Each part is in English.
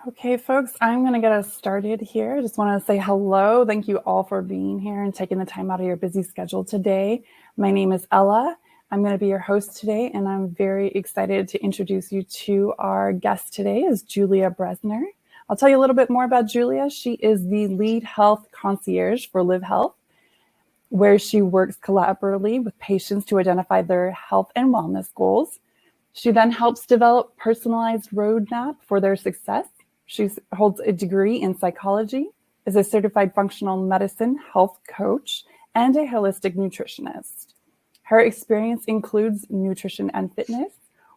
Okay, folks, I'm going to get us started here. I just want to say hello. Thank you all for being here and taking the time out of your busy schedule today. My name is Ella. I'm going to be your host today, and I'm very excited to introduce you to our guest today is Julia Bresner. I'll tell you a little bit more about Julia. She is the lead health concierge for Live Health, where she works collaboratively with patients to identify their health and wellness goals. She then helps develop personalized roadmap for their success. She holds a degree in psychology, is a certified functional medicine health coach, and a holistic nutritionist. Her experience includes nutrition and fitness,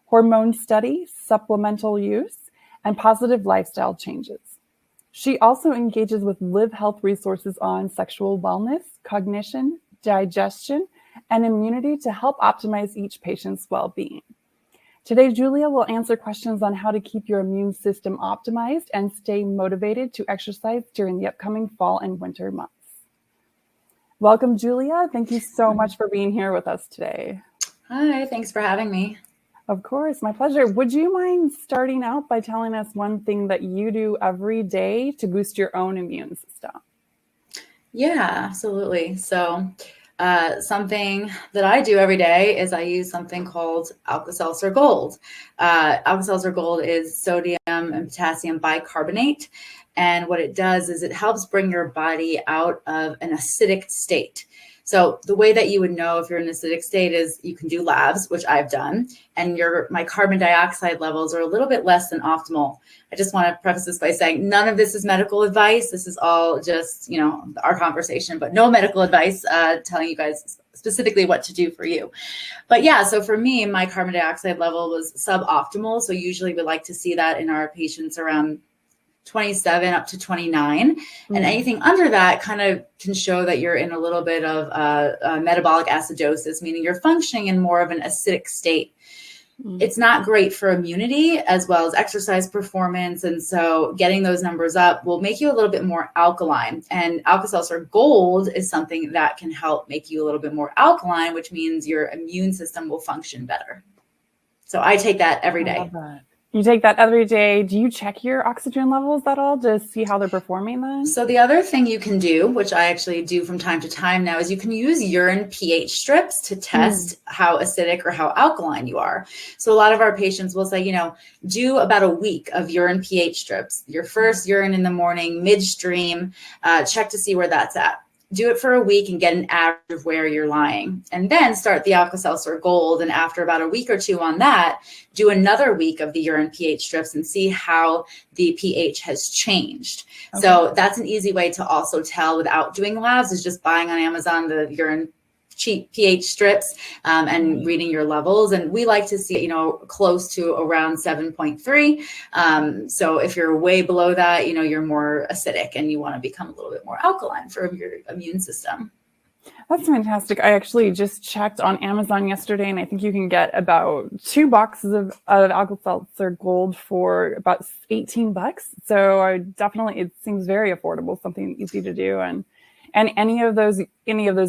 hormone study, supplemental use, and positive lifestyle changes. She also engages with Live Health resources on sexual wellness, cognition, digestion, and immunity to help optimize each patient's well-being. Today, Julia will answer questions on how to keep your immune system optimized and stay motivated to exercise during the upcoming fall and winter months. Welcome, Julia. Thank you so much for being here with us today. Hi, thanks for having me. Of course, my pleasure. Would you mind starting out by telling us one thing that you do every day to boost your own immune system? Yeah, absolutely. So something that I do every day is I use something called Alka-Seltzer Gold. Alka-Seltzer Gold is sodium and potassium bicarbonate. And what it does is it helps bring your body out of an acidic state. So the way that you would know if you're in an acidic state is you can do labs, which I've done, and my carbon dioxide levels are a little bit less than optimal. I just want to preface this by saying none of this is medical advice. This is all just, our conversation, but no medical advice telling you guys specifically what to do for you. But yeah, so for me, my carbon dioxide level was suboptimal. So usually we like to see that in our patients around 27 up to 29. And anything under that kind of can show that you're in a little bit of metabolic acidosis, meaning you're functioning in more of an acidic state. It's not great for immunity as well as exercise performance. And so getting those numbers up will make you a little bit more alkaline. And Alka-Seltzer Gold is something that can help make you a little bit more alkaline, which means your immune system will function better. So I take that every day. I love that. You take that every day. Do you check your oxygen levels at all to see how they're performing then? So the other thing you can do, which I actually do from time to time now, is you can use urine pH strips to test how acidic or how alkaline you are. So a lot of our patients will say, do about a week of urine pH strips. Your first urine in the morning, midstream, check to see where that's at. Do it for a week and get an average of where you're lying. And then start the Alka-Seltzer Gold. And after about a week or two on that, do another week of the urine pH strips and see how the pH has changed. Okay. So that's an easy way to also tell without doing labs, is just buying on Amazon the urine cheap pH strips and reading your levels. And we like to see, close to around 7.3. So if you're way below that, you're more acidic and you want to become a little bit more alkaline for your immune system. That's fantastic. I actually just checked on Amazon yesterday, and I think you can get about 2 boxes of Alka-Seltzer Gold for about $18. So it seems very affordable, something easy to do. And any of those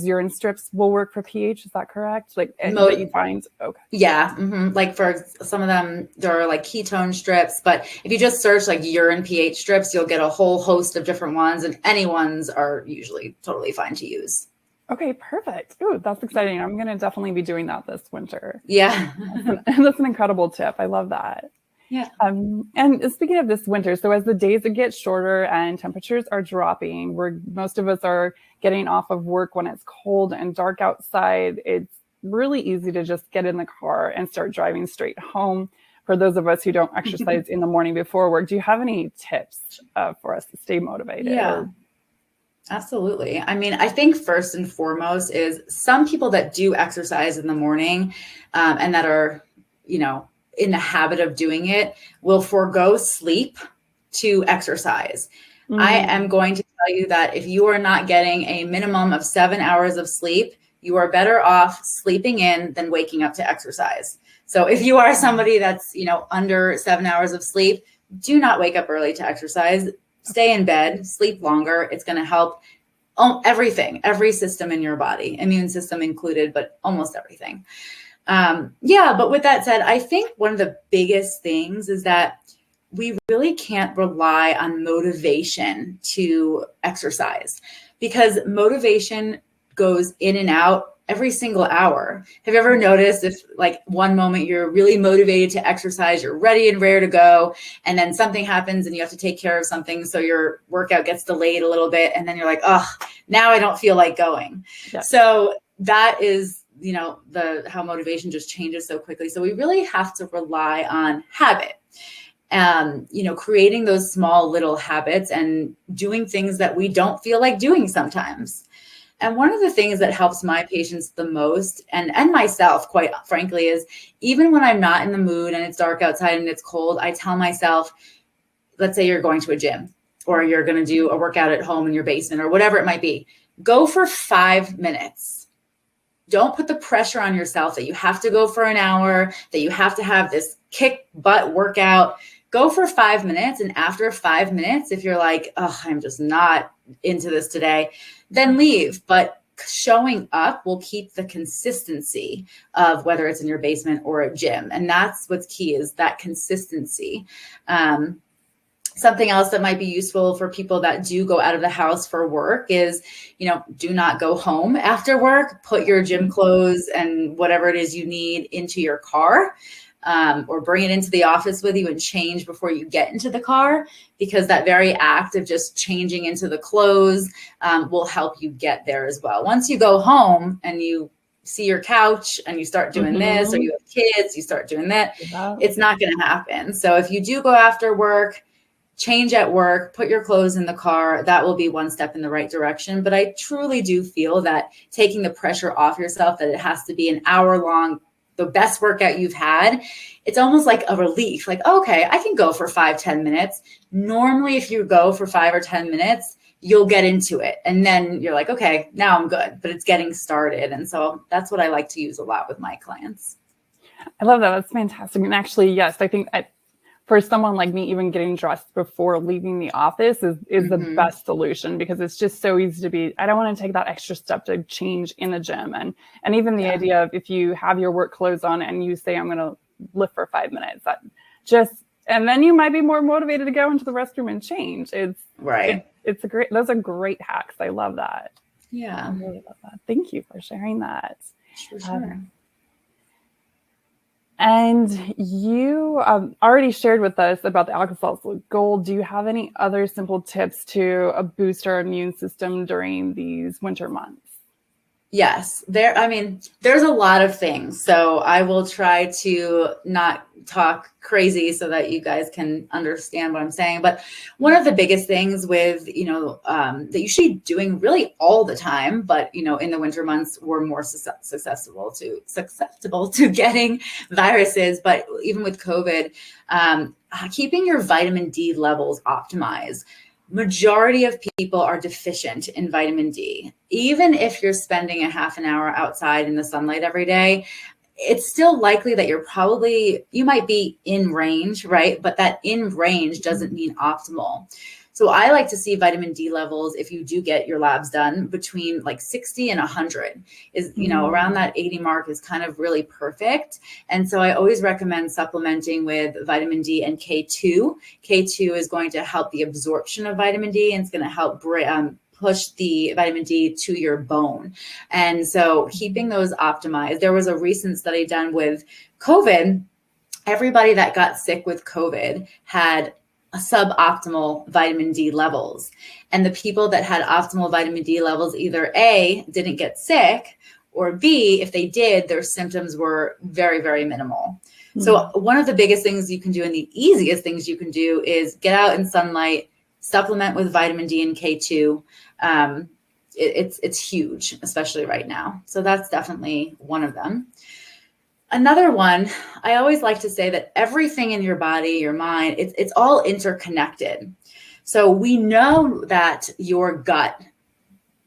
urine strips will work for pH. Is that correct? That you find? Okay. Yeah. Like for some of them, there are like ketone strips, but if you just search like urine pH strips, you'll get a whole host of different ones, and any ones are usually totally fine to use. Okay, perfect. Ooh, that's exciting. I'm going to definitely be doing that this winter. Yeah. That's an incredible tip. I love that. Yeah. And speaking of this winter, so as the days get shorter and temperatures are dropping, most of us are getting off of work when it's cold and dark outside. It's really easy to just get in the car and start driving straight home. For those of us who don't exercise in the morning before work, do you have any tips for us to stay motivated? Yeah. Absolutely. I mean, I think first and foremost is some people that do exercise in the morning and that are, in the habit of doing it will forego sleep to exercise. I am going to tell you that if you are not getting a minimum of 7 hours of sleep, you are better off sleeping in than waking up to exercise. So if you are somebody that's, under 7 hours of sleep, do not wake up early to exercise. Stay in bed, sleep longer. It's going to help everything, every system in your body, immune system included, but almost everything. But with that said, I think one of the biggest things is that we really can't rely on motivation to exercise, because motivation goes in and out every single hour. Have you ever noticed if like one moment you're really motivated to exercise, you're ready and rare to go, and then something happens and you have to take care of something, so your workout gets delayed a little bit, and then you're like, oh, now I don't feel like going. Yeah. So that is, how motivation just changes so quickly. So we really have to rely on habit. Creating those small little habits and doing things that we don't feel like doing sometimes. And one of the things that helps my patients the most, and myself, quite frankly, is even when I'm not in the mood and it's dark outside and it's cold, I tell myself, let's say you're going to a gym or you're going to do a workout at home in your basement or whatever it might be, go for 5 minutes. Don't put the pressure on yourself that you have to go for an hour, that you have to have this kick butt workout. Go for 5 minutes. And after 5 minutes, if you're like, oh, I'm just not into this today, then leave. But showing up will keep the consistency of whether it's in your basement or a gym. And that's what's key, is that consistency. Something else that might be useful for people that do go out of the house for work is, do not go home after work. Put your gym clothes and whatever it is you need into your car, or bring it into the office with you and change before you get into the car, because that very act of just changing into the clothes will help you get there as well. Once you go home and you see your couch and you start doing this, or you have kids, you start doing that, it's not going to happen. So if you do go after work, change at work, put your clothes in the car, that will be one step in the right direction. But I truly do feel that taking the pressure off yourself, that it has to be an hour long, the best workout you've had, it's almost like a relief. Like, okay, I can go for 5-10 minutes. Normally, if you go for 5 or 10 minutes, you'll get into it. And then you're like, okay, now I'm good, but it's getting started. And so that's what I like to use a lot with my clients. I love that. That's fantastic. And actually, yes, I think for someone like me, even getting dressed before leaving the office is the best solution, because it's just so easy I don't want to take that extra step to change in the gym. And even the idea of, if you have your work clothes on and you say, I'm going to lift for 5 minutes, and then you might be more motivated to go into the restroom and change. Those are great hacks. I love that. Yeah. I really love that. Thank you for sharing that. Sure. And you already shared with us about the Alka-Seltzer Gold. Do you have any other simple tips to boost our immune system during these winter months? Yes, there's a lot of things. So I will try to not talk crazy so that you guys can understand what I'm saying. But one of the biggest things with, that you should be doing really all the time, but, in the winter months, we're more susceptible to getting viruses. But even with COVID, keeping your vitamin D levels optimized. Majority of people are deficient in vitamin D. Even if you're spending a half an hour outside in the sunlight every day, it's still likely that you might be in range, right? But that in range doesn't mean optimal. So I like to see vitamin D levels, if you do get your labs done, between like 60 and 100 is, around that 80 mark is kind of really perfect. And so I always recommend supplementing with vitamin D and K2. K2 is going to help the absorption of vitamin D, and it's going to help push the vitamin D to your bone. And so keeping those optimized. There was a recent study done with COVID. Everybody that got sick with COVID had suboptimal vitamin D levels. And the people that had optimal vitamin D levels either A, didn't get sick, or B, if they did, their symptoms were very, very minimal. Mm-hmm. So one of the biggest things you can do, and the easiest things you can do, is get out in sunlight, supplement with vitamin D and K2. It's huge, especially right now. So that's definitely one of them. Another one, I always like to say that everything in your body, your mind, it's all interconnected. So we know that your gut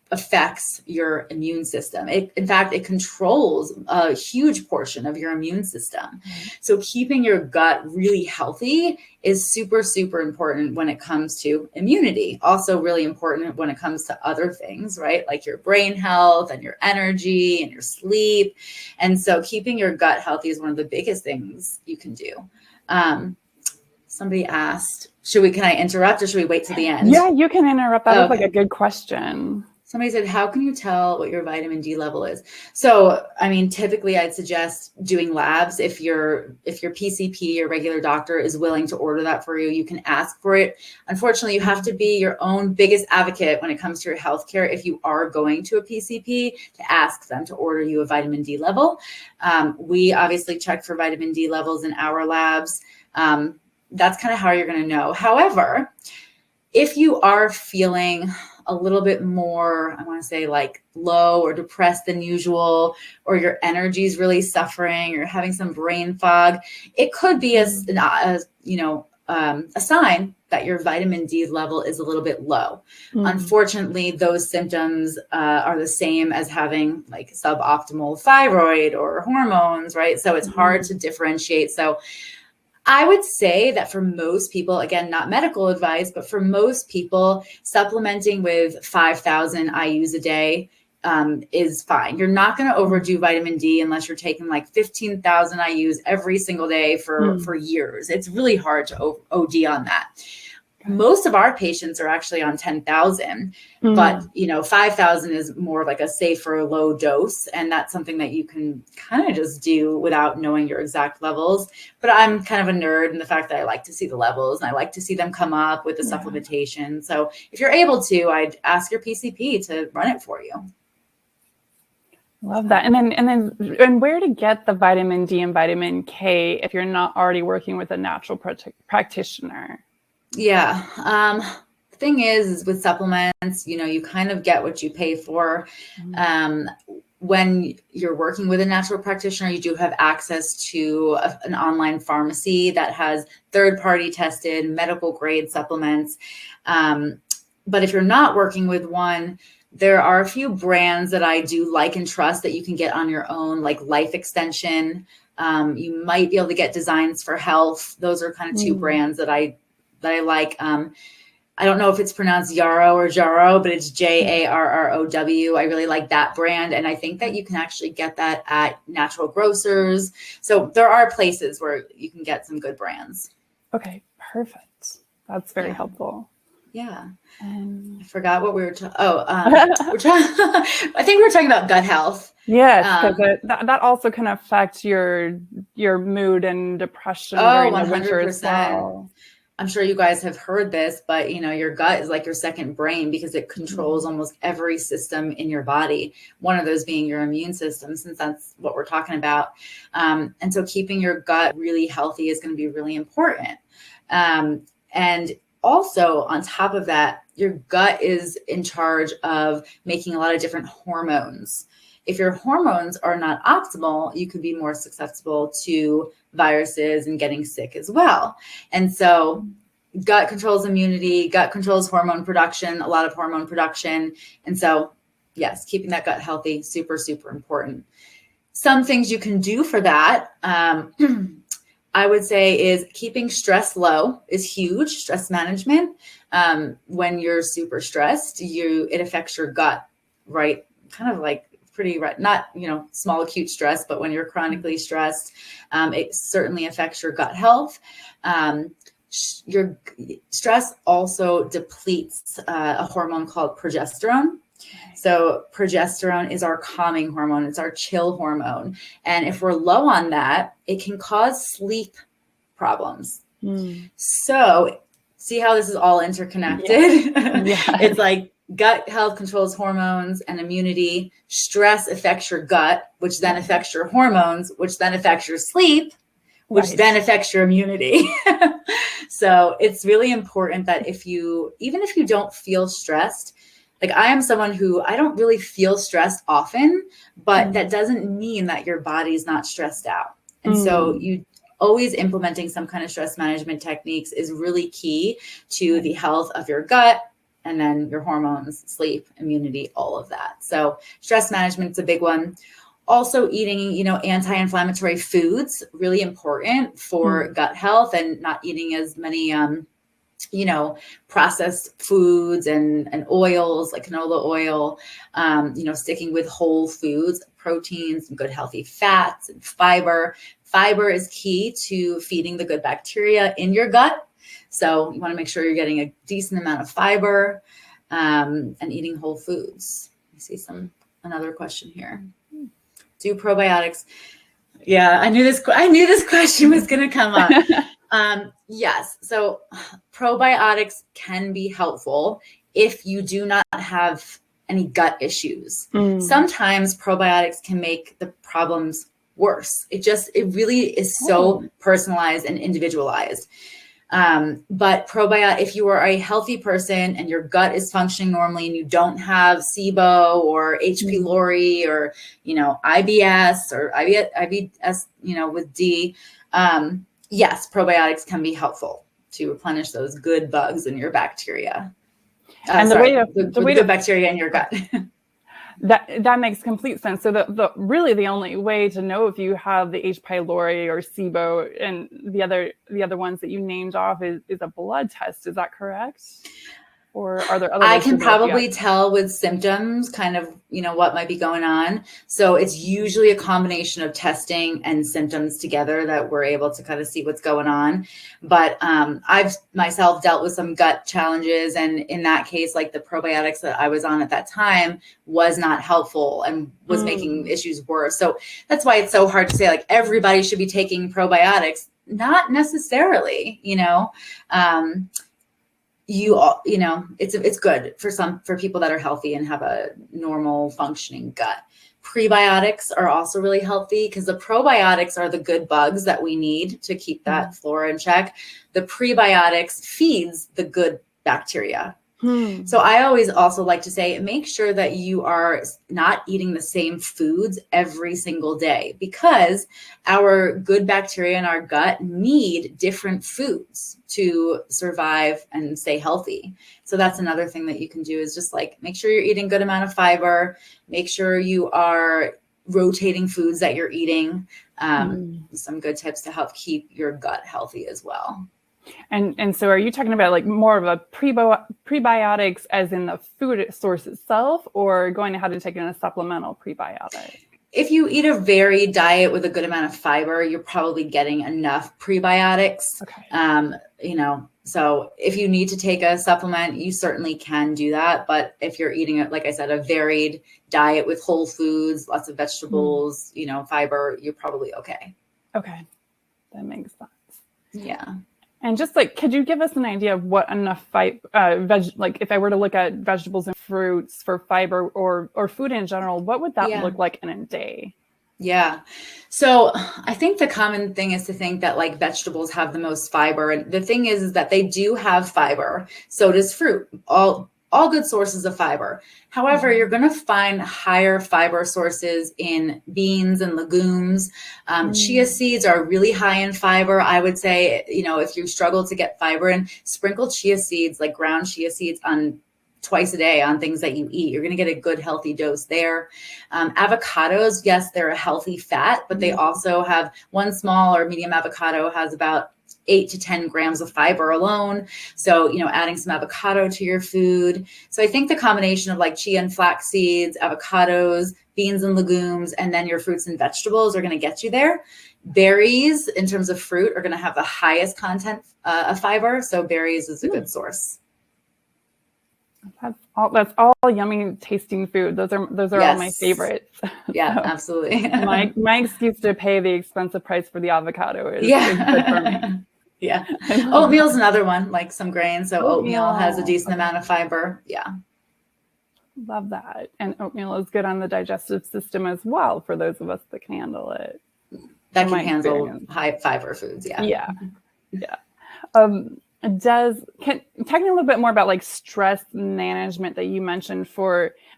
affects your immune system. In fact, it controls a huge portion of your immune system. Mm-hmm. So keeping your gut really healthy is super, super important when it comes to immunity. Also really important when it comes to other things, right? Like your brain health and your energy and your sleep. And so keeping your gut healthy is one of the biggest things you can do. somebody asked, can I interrupt or should we wait till the end? Yeah, you can interrupt. That was like a good question. Somebody said, how can you tell what your vitamin D level is? So, I mean, typically I'd suggest doing labs. If your PCP, your regular doctor, is willing to order that for you, you can ask for it. Unfortunately, you have to be your own biggest advocate when it comes to your healthcare. If you are going to a PCP, to ask them to order you a vitamin D level. We obviously check for vitamin D levels in our labs. That's kind of how you're going to know. However, if you are feeling a little bit more, I want to say like low or depressed than usual, or your energy is really suffering, or you're having some brain fog, it could be a sign that your vitamin D level is a little bit low. Unfortunately, those symptoms are the same as having like suboptimal thyroid or hormones, right? So it's hard to differentiate. So I would say that for most people, again, not medical advice, but for most people, supplementing with 5,000 IUs a day is fine. You're not going to overdo vitamin D unless you're taking like 15,000 IUs every single day for years. It's really hard to OD on that. Most of our patients are actually on 10,000, but 5,000 is more like a safer low dose. And that's something that you can kind of just do without knowing your exact levels. But I'm kind of a nerd in the fact that I like to see the levels and I like to see them come up with the supplementation. So if you're able to, I'd ask your PCP to run it for you. Love that. And where to get the vitamin D and vitamin K if you're not already working with a natural practitioner? Yeah. The thing is with supplements, you kind of get what you pay for. When you're working with a natural practitioner, you do have access to an online pharmacy that has third-party tested medical grade supplements. But if you're not working with one, there are a few brands that I do like and trust that you can get on your own, like Life Extension. You might be able to get Designs for Health. Those are kind of two brands that I like. I don't know if it's pronounced Yarrow or Jarrow, but it's Jarrow. I really like that brand. And I think that you can actually get that at natural grocers. So there are places where you can get some good brands. Okay, perfect. That's very helpful. Yeah. I forgot what we were talking. I think we were talking about gut health. Yes, because that also can affect your mood and depression during the winter as well. I'm sure you guys have heard this, but your gut is like your second brain because it controls almost every system in your body. One of those being your immune system, since that's what we're talking about. And so keeping your gut really healthy is going to be really important. And also on top of that, your gut is in charge of making a lot of different hormones. If your hormones are not optimal, you could be more susceptible to viruses and getting sick as well. And so gut controls immunity, gut controls hormone production, a lot of hormone production. And so, yes, keeping that gut healthy, super, super important. Some things you can do for that, I would say, is keeping stress low is huge. Stress management. When you're super stressed, it affects your gut, right? Kind of like pretty, not, small acute stress, but when you're chronically stressed, it certainly affects your gut health. Your stress also depletes a hormone called progesterone. So progesterone is our calming hormone. It's our chill hormone. And if we're low on that, it can cause sleep problems. So see how this is all interconnected? Yeah. It's like gut health controls hormones and immunity. Stress affects your gut, which then affects your hormones, which then affects your sleep, which then affects your immunity. So it's really important that even if you don't feel stressed, like I am someone who I don't really feel stressed often, but that doesn't mean that your body's not stressed out. And so you always implementing some kind of stress management techniques is really key to the health of your gut, and then your hormones, sleep, immunity, all of that. So stress management is a big one. Also eating, anti-inflammatory foods, really important for gut health, and not eating as many, processed foods and oils like canola oil, sticking with whole foods, proteins, and good healthy fats and fiber. Fiber is key to feeding the good bacteria in your gut. So you want to make sure you're getting a decent amount of fiber and eating whole foods. I see another question here. Do probiotics? Yeah, I knew this question was going to come up. Yes. So probiotics can be helpful if you do not have any gut issues. Sometimes probiotics can make the problems worse. It really is so personalized and individualized. But if you are a healthy person and your gut is functioning normally and you don't have SIBO or H. pylori or, IBS or IBS, with D, yes, probiotics can be helpful to replenish those good bugs in your bacteria. And the good bacteria in your gut. That makes complete sense. So the only way to know if you have the H. pylori or SIBO and the other ones that you named off is a blood test. Is that correct? Or are there other ways I can probably tell with symptoms kind of, what might be going on. So it's usually a combination of testing and symptoms together that we're able to kind of see what's going on. But I've myself dealt with some gut challenges. And in that case, like the probiotics that I was on at that time was not helpful and was making issues worse. So that's why it's so hard to say like everybody should be taking probiotics. Not necessarily, it's good for people that are healthy and have a normal functioning gut. Prebiotics are also really healthy because the probiotics are the good bugs that we need to keep that flora in check. The prebiotics feeds the good bacteria. So I always also like to say, make sure that you are not eating the same foods every single day because our good bacteria in our gut need different foods to survive and stay healthy. So that's another thing that you can do is just like, make sure you're eating good amount of fiber, make sure you are rotating foods that you're eating. Some good tips to help keep your gut healthy as well. And so are you talking about like more of a prebiotics as in the food source itself or going ahead and taking a supplemental prebiotic? If you eat a varied diet with a good amount of fiber, you're probably getting enough prebiotics. Okay. So if you need to take a supplement, you certainly can do that. But if you're eating, like I said, a varied diet with whole foods, lots of vegetables, fiber, you're probably okay. Okay. That makes sense. Yeah. And just like, could you give us an idea of what enough like if I were to look at vegetables and fruits for fiber or food in general, what would that look like in a day? Yeah. So I think the common thing is to think that like vegetables have the most fiber. And the thing is that they do have fiber. So does fruit. All good sources of fiber. However, you're going to find higher fiber sources in beans and legumes. Chia seeds are really high in fiber. I would say, if you struggle to get fiber in, sprinkle chia seeds, like ground chia seeds on twice a day on things that you eat. You're going to get a good healthy dose there. Avocados, yes, they're a healthy fat, but they also have one small or medium avocado has about 8 to 10 grams of fiber alone. So, adding some avocado to your food. So I think the combination of like chia and flax seeds, avocados, beans and legumes, and then your fruits and vegetables are going to get you there. Berries, in terms of fruit, are going to have the highest content of fiber. So berries is a good source. That's all yummy tasting food. Those are all my favorites. Yeah, so absolutely. my excuse to pay the expensive price for the avocado is good for me. Yeah. Oatmeal's another one, like some grains. So oatmeal has a decent amount of fiber. Yeah. Love that. And oatmeal is good on the digestive system as well for those of us that can handle it. That can handle high fiber foods. Yeah. Yeah. Yeah. Tell me a little bit more about like stress management that you mentioned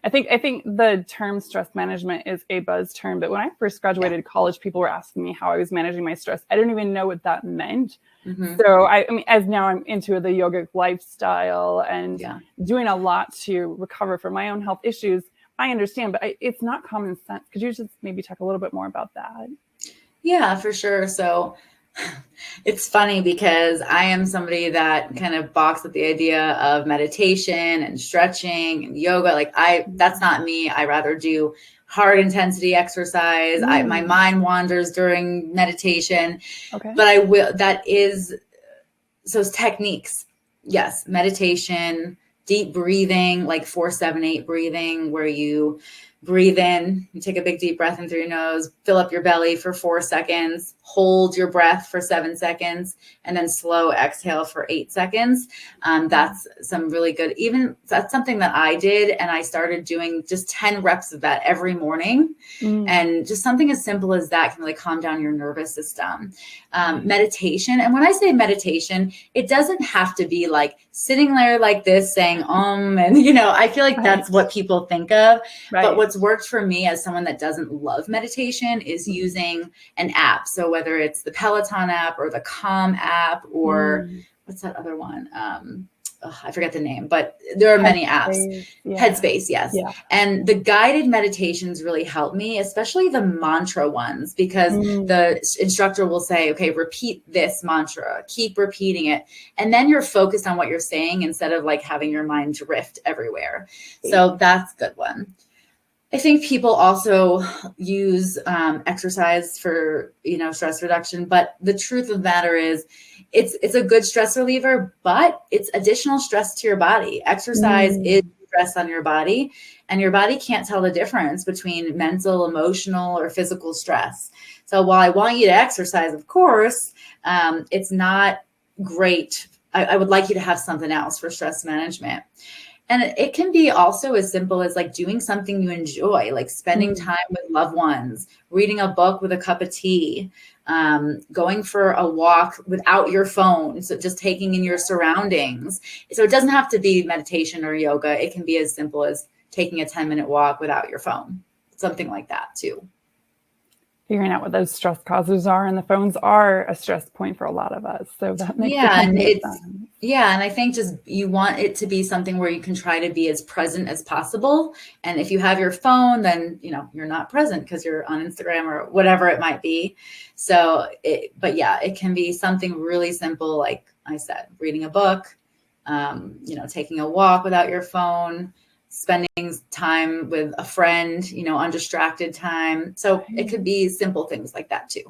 I think the term stress management is a buzz term, but when I first graduated college, people were asking me how I was managing my stress. I didn't even know what that meant. So I mean, as now I'm into the yogic lifestyle and doing a lot to recover from my own health issues, I understand, but it's not common sense. Could you just maybe talk a little bit more about that? Yeah, for sure. So it's funny because I am somebody that kind of balks at the idea of meditation and stretching and yoga. Like that's not me. I rather do hard intensity exercise. My mind wanders during meditation, but that is So techniques, yes, meditation, deep breathing, like 4-7-8 breathing, where you breathe in, you take a big deep breath in through your nose, fill up your belly for 4 seconds, hold your breath for 7 seconds, and then slow exhale for 8 seconds. That's some really good, even that's something that I did. And I started doing just 10 reps of that every morning. And just something as simple as that can really calm down your nervous system. Meditation. And when I say meditation, it doesn't have to be like sitting there like this saying, and I feel like that's what people think of. Right. But what's worked for me as someone that doesn't love meditation is using an app. So whether it's the Peloton app or the Calm app, or what's that other one? I forget the name, but there are many apps. Headspace, yes. Yeah. And the guided meditations really help me, especially the mantra ones, because the instructor will say, okay, repeat this mantra, keep repeating it. And then you're focused on what you're saying instead of like having your mind drift everywhere. So that's a good one. I think people also use exercise for, stress reduction, but the truth of the matter is it's a good stress reliever, but it's additional stress to your body. Exercise is stress on your body, and your body can't tell the difference between mental, emotional, or physical stress. So while I want you to exercise, of course, it's not great. I would like you to have something else for stress management. And it can be also as simple as like doing something you enjoy, like spending time with loved ones, reading a book with a cup of tea, going for a walk without your phone. So just taking in your surroundings. So it doesn't have to be meditation or yoga. It can be as simple as taking a 10-minute walk without your phone, something like that too. Figuring out what those stress causes are, and the phones are a stress point for a lot of us. So that makes sense. Yeah, and I think just you want it to be something where you can try to be as present as possible. And if you have your phone, then you're not present because you're on Instagram or whatever it might be. So, it can be something really simple, like I said, reading a book, taking a walk without your phone, spending time with a friend, undistracted time. So it could be simple things like that too.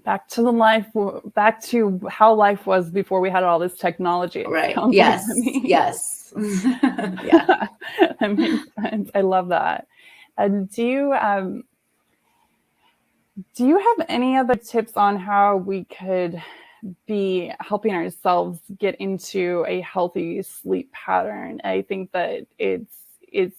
Back to how life was before we had all this technology. Right. Yes. Yes. Yeah. That makes sense. I love that. Do you have any other tips on how we could be helping ourselves get into a healthy sleep pattern? I think that it's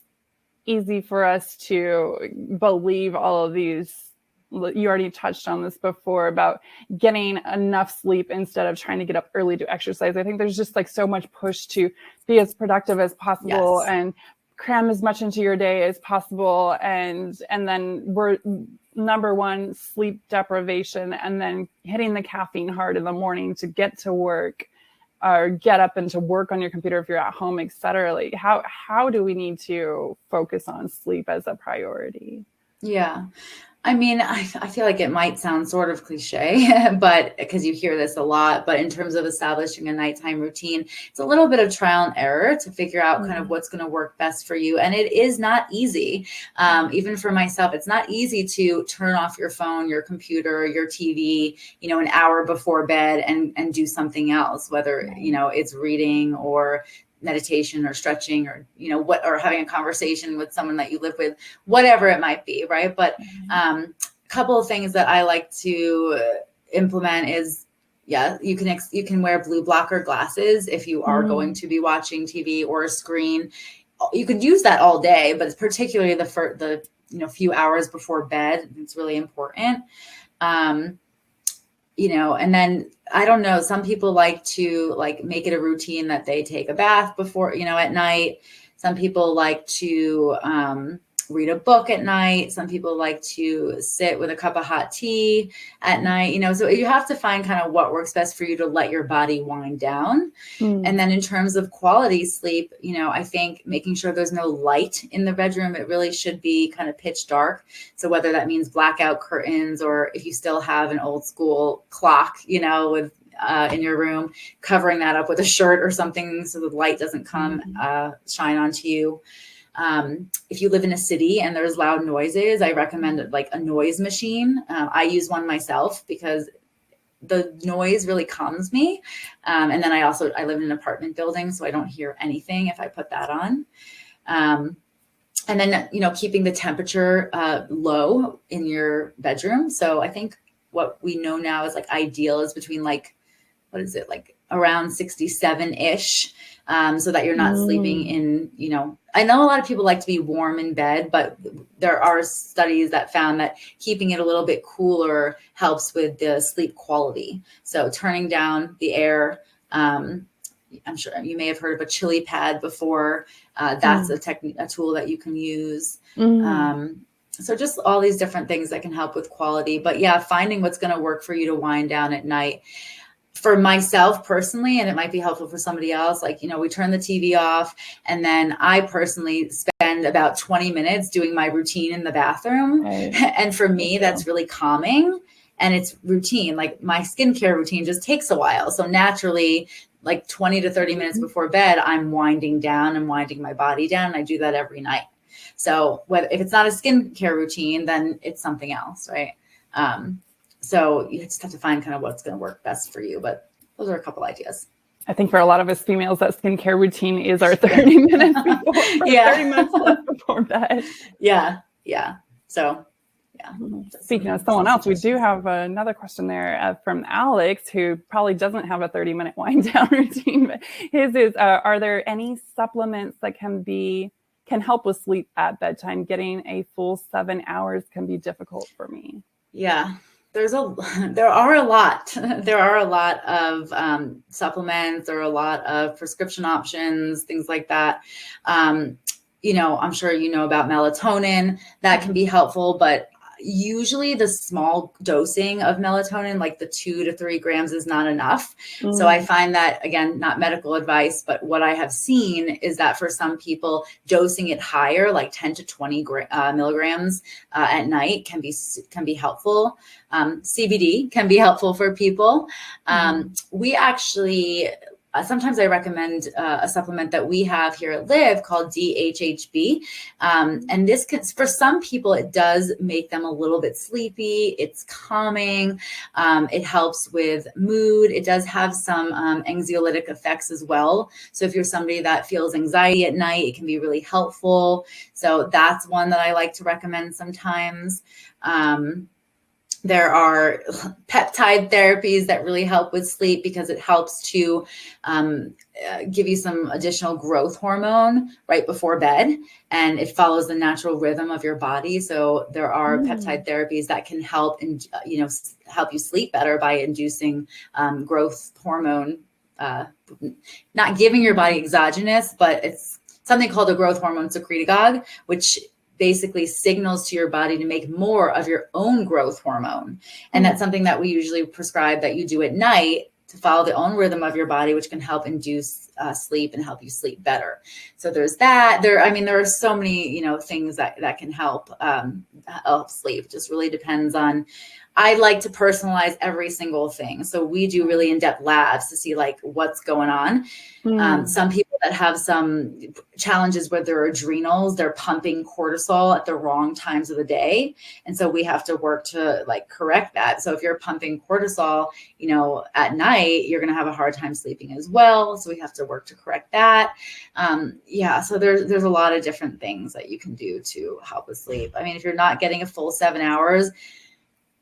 easy for us to believe all of these. You already touched on this before about getting enough sleep instead of trying to get up early to exercise. I think there's just like so much push to be as productive as possible and cram as much into your day as possible. And then we're number one, sleep deprivation, and then hitting the caffeine hard in the morning to get to work or get up and to work on your computer if you're at home, et cetera. Like how do we need to focus on sleep as a priority? Yeah. I mean, I feel like it might sound sort of cliche, but because you hear this a lot, but in terms of establishing a nighttime routine, it's a little bit of trial and error to figure out kind of what's going to work best for you. And it is not easy. Even for myself, it's not easy to turn off your phone, your computer, your TV, an hour before bed and do something else, whether, it's reading or meditation or stretching or or having a conversation with someone that you live with, whatever it might be, right? But a couple of things that I like to implement is you can wear blue blocker glasses if you are going to be watching TV or a screen. You could use that all day, but it's particularly the few hours before bed. It's really important. And then I don't know, some people like to make it a routine that they take a bath before, at night. Some people like to read a book at night. Some people like to sit with a cup of hot tea at night, so you have to find kind of what works best for you to let your body wind down. And then in terms of quality sleep, I think making sure there's no light in the bedroom. It really should be kind of pitch dark. So whether that means blackout curtains, or if you still have an old school clock, with in your room, covering that up with a shirt or something so the light doesn't come shine onto you. If you live in a city and there's loud noises, I recommend like a noise machine. I use one myself because the noise really calms me. And then I live in an apartment building, so I don't hear anything if I put that on. And then, keeping the temperature low in your bedroom. So I think what we know now is like ideal is between like, what is it, like around 67-ish, so that you're not sleeping in, I know a lot of people like to be warm in bed, but there are studies that found that keeping it a little bit cooler helps with the sleep quality. So turning down the air, I'm sure you may have heard of a chili pad before. That's a tool that you can use. So just all these different things that can help with quality. But yeah, finding what's going to work for you to wind down at night. For myself personally, and it might be helpful for somebody else, like, we turn the TV off, and then I personally spend about 20 minutes doing my routine in the bathroom. Right. And for me, that's really calming, and it's routine. Like my skincare routine just takes a while. So naturally, like 20 to 30 minutes before bed, I'm winding down and winding my body down. And I do that every night. So if it's not a skincare routine, then it's something else, right? So you just have to find kind of what's going to work best for you. But those are a couple ideas. I think for a lot of us females, that skincare routine is our 30 minutes before, 30 minutes left before bed. Yeah. So, yeah. Speaking of someone else, we do have another question there from Alex, who probably doesn't have a 30-minute wind down routine. But his is, are there any supplements that can help with sleep at bedtime? Getting a full 7 hours can be difficult for me. Yeah. There are a lot. There are a lot of supplements. There are a lot of prescription options, things like that. I'm sure about melatonin. That can be helpful, but usually the small dosing of melatonin, like the 2 to 3 grams, is not enough. So I find that, again, not medical advice, but what I have seen is that for some people, dosing it higher, like 10 to 20 milligrams at night can be helpful. CBD can be helpful for people. We actually, sometimes I recommend a supplement that we have here at Live called DHHB. And this for some people, it does make them a little bit sleepy. It's calming. It helps with mood. It does have some anxiolytic effects as well. So if you're somebody that feels anxiety at night, it can be really helpful. So that's one that I like to recommend sometimes. There are peptide therapies that really help with sleep because it helps to give you some additional growth hormone right before bed, and it follows the natural rhythm of your body. So there are peptide therapies that can help help you sleep better by inducing growth hormone, not giving your body exogenous, but it's something called a growth hormone secretagogue, which basically signals to your body to make more of your own growth hormone. And that's something that we usually prescribe that you do at night to follow the own rhythm of your body, which can help induce sleep and help you sleep better. So there's that. There are so many, things that can help sleep. Just really depends on. I like to personalize every single thing. So we do really in-depth labs to see like what's going on. Some people that have some challenges with their adrenals, they're pumping cortisol at the wrong times of the day. And so we have to work to like correct that. So if you're pumping cortisol, at night, you're going to have a hard time sleeping as well. So we have to work to correct that. So there's a lot of different things that you can do to help with sleep. I mean, if you're not getting a full 7 hours,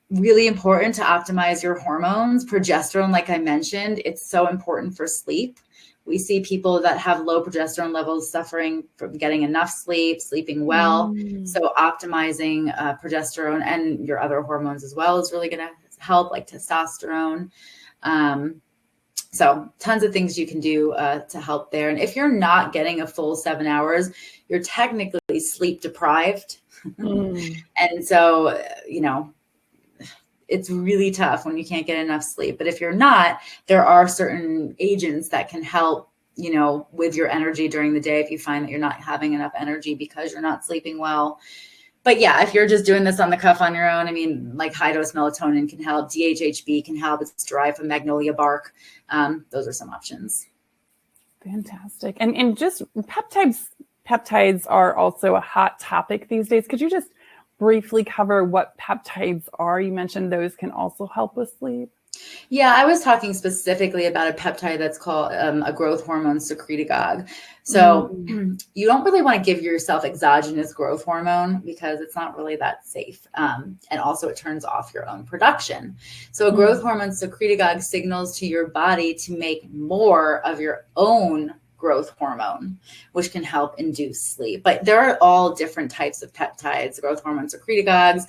really important to optimize your hormones. Progesterone, like I mentioned, it's so important for sleep. We see people that have low progesterone levels suffering from getting enough sleep, sleeping well. So optimizing progesterone and your other hormones as well is really going to help, like testosterone. So tons of things you can do to help there. And if you're not getting a full 7 hours, you're technically sleep deprived. And so, it's really tough when you can't get enough sleep. But if you're not, there are certain agents that can help, with your energy during the day if you find that you're not having enough energy because you're not sleeping well. But yeah, if you're just doing this on the cuff on your own, I mean, like high dose melatonin can help, DHHB can help. It's derived from magnolia bark. Those are some options. Fantastic. And just peptides are also a hot topic these days. Could you just briefly cover what peptides are? You mentioned those can also help with sleep. Yeah, I was talking specifically about a peptide that's called a growth hormone secretagogue. So you don't really want to give yourself exogenous growth hormone because it's not really that safe. And also it turns off your own production. So a growth hormone secretagogue signals to your body to make more of your own growth hormone, which can help induce sleep. But there are all different types of peptides, growth hormone secretagogues.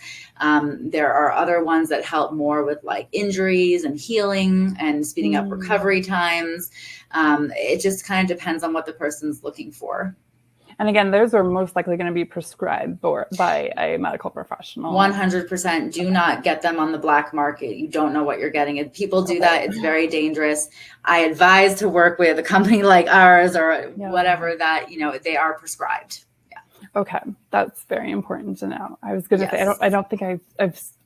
There are other ones that help more with like injuries and healing and speeding up recovery times. It just kind of depends on what the person's looking for. And again, those are most likely going to be prescribed by a medical professional. 100%. Do not get them on the black market. You don't know what you're getting. If people do that, it's very dangerous. I advise to work with a company like ours or whatever that, they are prescribed. Okay, that's very important to know. I was going to say, I don't think I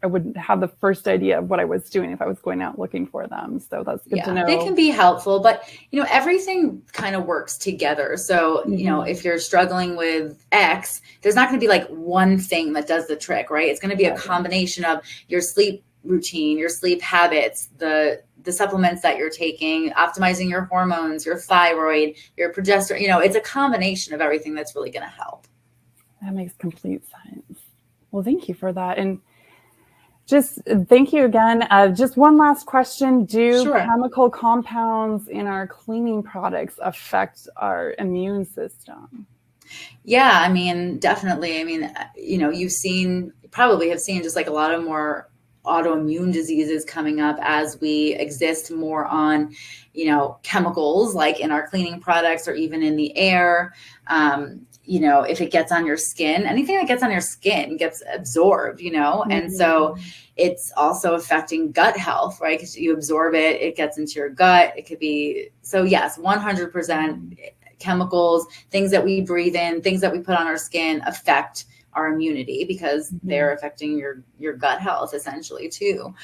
wouldn't have the first idea of what I was doing if I was going out looking for them. So that's good to know. They can be helpful, but everything kind of works together. So, if you're struggling with X, there's not going to be like one thing that does the trick, right? It's going to be a combination of your sleep routine, your sleep habits, the supplements that you're taking, optimizing your hormones, your thyroid, your progesterone. It's a combination of everything that's really going to help. That makes complete sense. Well, thank you for that. And just thank you again. Just one last question. Do chemical compounds in our cleaning products affect our immune system? Yeah, I mean, definitely. I mean, you probably have seen just like a lot of more autoimmune diseases coming up as we exist more on, chemicals like in our cleaning products or even in the air. If it gets on your skin, anything that gets on your skin gets absorbed, and so it's also affecting gut health, right? Because you absorb it, it gets into your gut. It could be, so yes, 100% chemicals, things that we breathe in, things that we put on our skin affect our immunity because they're affecting your gut health essentially too.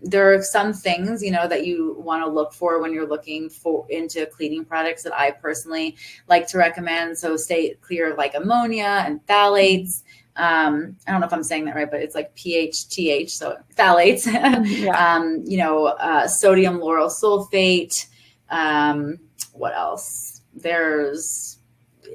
There are some things, that you want to look for when you're looking into cleaning products that I personally like to recommend. So stay clear of like ammonia and phthalates. I don't know if I'm saying that right, but it's like PHTH, so phthalates, sodium lauryl sulfate. What else?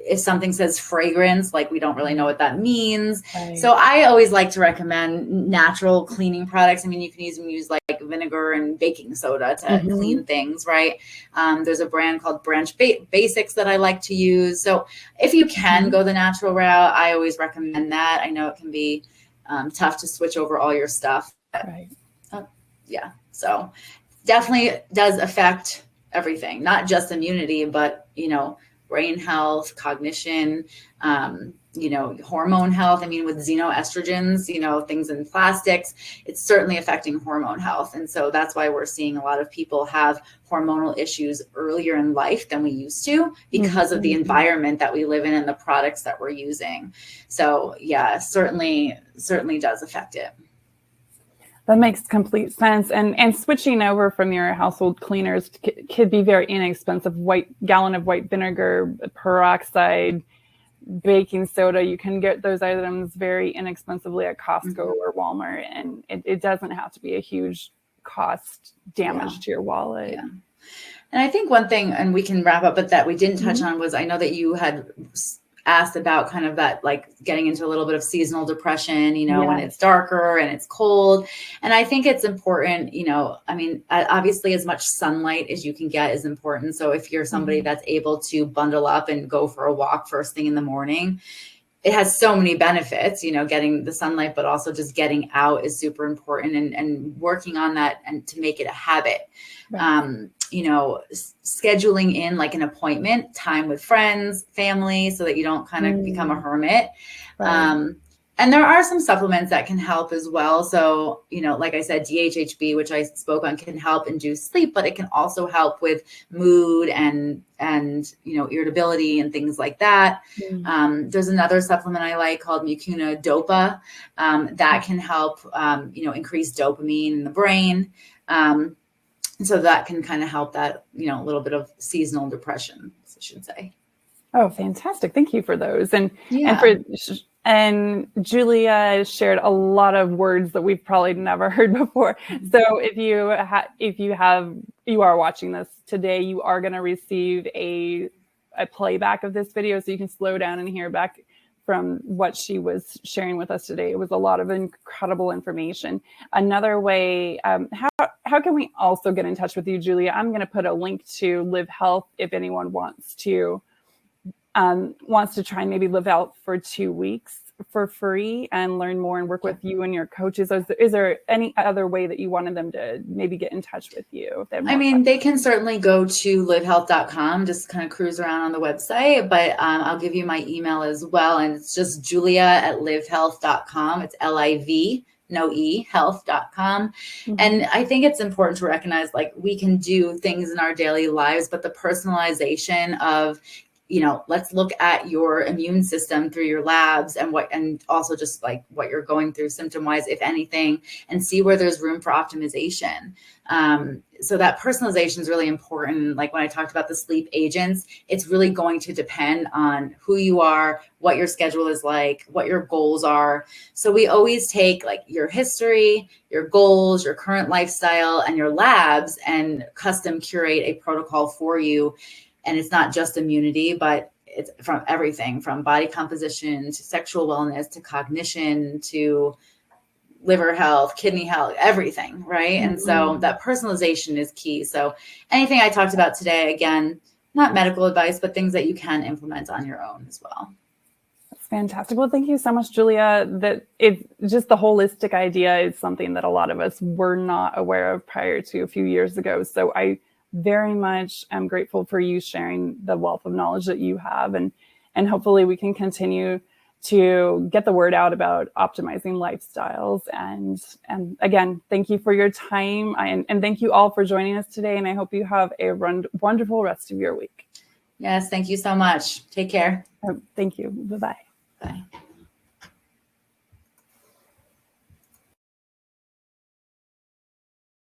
If something says fragrance, like we don't really know what that means. Right. So I always like to recommend natural cleaning products. I mean, you can even use like vinegar and baking soda to clean things, right? There's a brand called Branch Basics that I like to use. So if you can go the natural route, I always recommend that. I know it can be tough to switch over all your stuff. Right. So definitely does affect everything, not just immunity, but, brain health, cognition, hormone health. I mean, with xenoestrogens, things in plastics, it's certainly affecting hormone health. And so that's why we're seeing a lot of people have hormonal issues earlier in life than we used to because of the environment that we live in and the products that we're using. So yeah, certainly does affect it. That makes complete sense. And switching over from your household cleaners could be very inexpensive. Gallon of white vinegar, peroxide, baking soda. You can get those items very inexpensively at Costco or Walmart. And it doesn't have to be a huge cost damage to your wallet. Yeah. And I think one thing, and we can wrap up, but that we didn't touch on was, I know that you had asked about kind of that, like getting into a little bit of seasonal depression, when it's darker and it's cold. And I think it's important, I mean, obviously as much sunlight as you can get is important. So if you're somebody that's able to bundle up and go for a walk first thing in the morning, it has so many benefits, getting the sunlight, but also just getting out is super important and working on that and to make it a habit. Right. Scheduling in like an appointment time with friends, family, so that you don't kind of become a hermit. Right. And there are some supplements that can help as well. So, like I said, DHHB, which I spoke on, can help induce sleep, but it can also help with mood and irritability and things like that. There's another supplement I like called Mucuna Dopa that can help, increase dopamine in the brain. So that can kind of help that, a little bit of seasonal depression, I should say. Oh, fantastic. Thank you for those. And for And Julia shared a lot of words that we've probably never heard before. So if you are watching this today, you are going to receive a playback of this video, so you can slow down and hear back from what she was sharing with us today. It was a lot of incredible information. Another way, how can we also get in touch with you, Julia? I'm going to put a link to Live Health if anyone wants to try and maybe live out for 2 weeks for free and learn more and work with you and your coaches. Is there any other way that you wanted them to maybe get in touch with you? I mean, they can certainly go to livehealth.com, just kind of cruise around on the website, but I'll give you my email as well. And it's just julia@livehealth.com. It's LIV, no E, health.com. Mm-hmm. And I think it's important to recognize, like, we can do things in our daily lives, but the personalization of, let's look at your immune system through your labs and also just like what you're going through symptom wise, if anything, and see where there's room for optimization. So that personalization is really important. Like when I talked about the sleep agents, it's really going to depend on who you are, what your schedule is like, what your goals are. So we always take like your history, your goals, your current lifestyle, and your labs and custom curate a protocol for you. And it's not just immunity, but it's from everything from body composition to sexual wellness to cognition to liver health, kidney health, everything, right? Mm-hmm. And so that personalization is key. So anything I talked about today, again, not medical advice, but things that you can implement on your own as well. That's fantastic. Well, thank you so much, Julia. That it's just the holistic idea is something that a lot of us were not aware of prior to a few years ago. So I very much am grateful for you sharing the wealth of knowledge that you have, and hopefully we can continue to get the word out about optimizing lifestyles. And again, thank you for your time, and thank you all for joining us today. And I hope you have a wonderful rest of your week. Yes, thank you so much. Take care. Thank you. Bye-bye. Bye.